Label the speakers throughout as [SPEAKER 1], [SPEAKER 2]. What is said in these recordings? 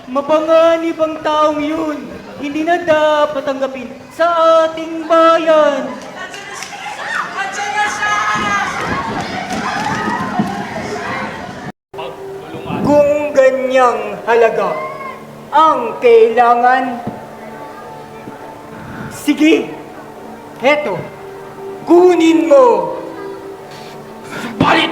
[SPEAKER 1] Mapanganib ang taong yun. Hindi na dapat tanggapin sa ating bayan. Kung ganyang halaga ang kailangan, sige, heto, kunin mo.
[SPEAKER 2] Balit!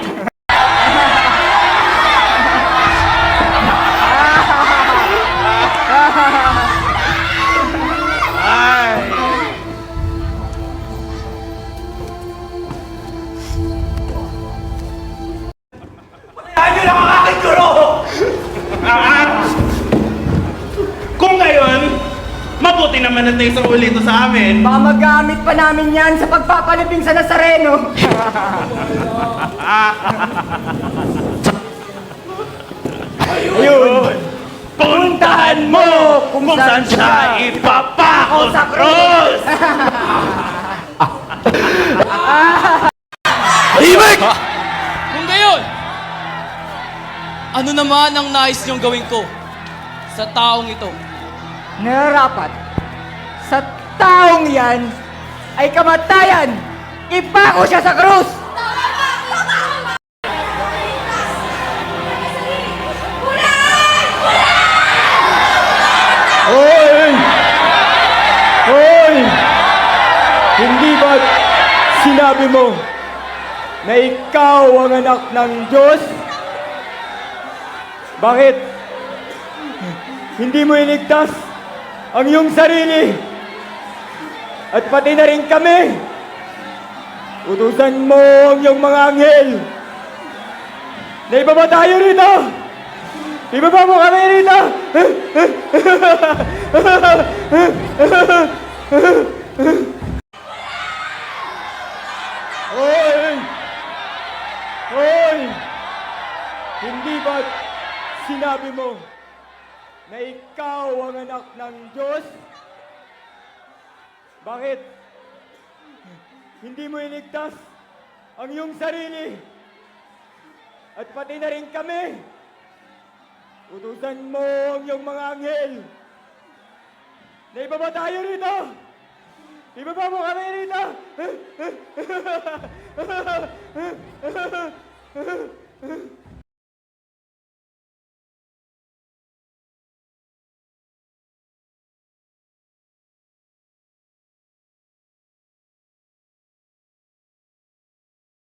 [SPEAKER 2] Ano lang ang aking guro! Kung ngayon, mabuti naman na tayo sa ulito sa amin.
[SPEAKER 1] Baka magamit pa namin yan sa pagpapalibing sa Nazareno. Ayun!
[SPEAKER 2] Puntahan mo kung saan siya ipapako sa krus!
[SPEAKER 3] Himik! Kung gayon, ano naman ang nais niyong gawin ko sa taong ito?
[SPEAKER 1] Nararapat sa taong yan ay kamatayan. Ipako siya sa krus!
[SPEAKER 4] Hoy! Hoy! Hindi ba't sinabi mo na ikaw ang anak ng Diyos? Bakit hindi mo iligtas ang iyong sarili? At pati na rin kami. Utusan mo ang iyong mga anghel na ibaba tayo rito. Ibaba mo kami rito. Hoy! Hoy! Hindi ba't sinabi mo na ikaw ang anak ng Diyos? Bakit hindi mo iligtas ang iyong sarili? At pati na rin kami. Utusan mo ang iyong mga anghel na ibaba tayo rito. Ibaba mo kami rito.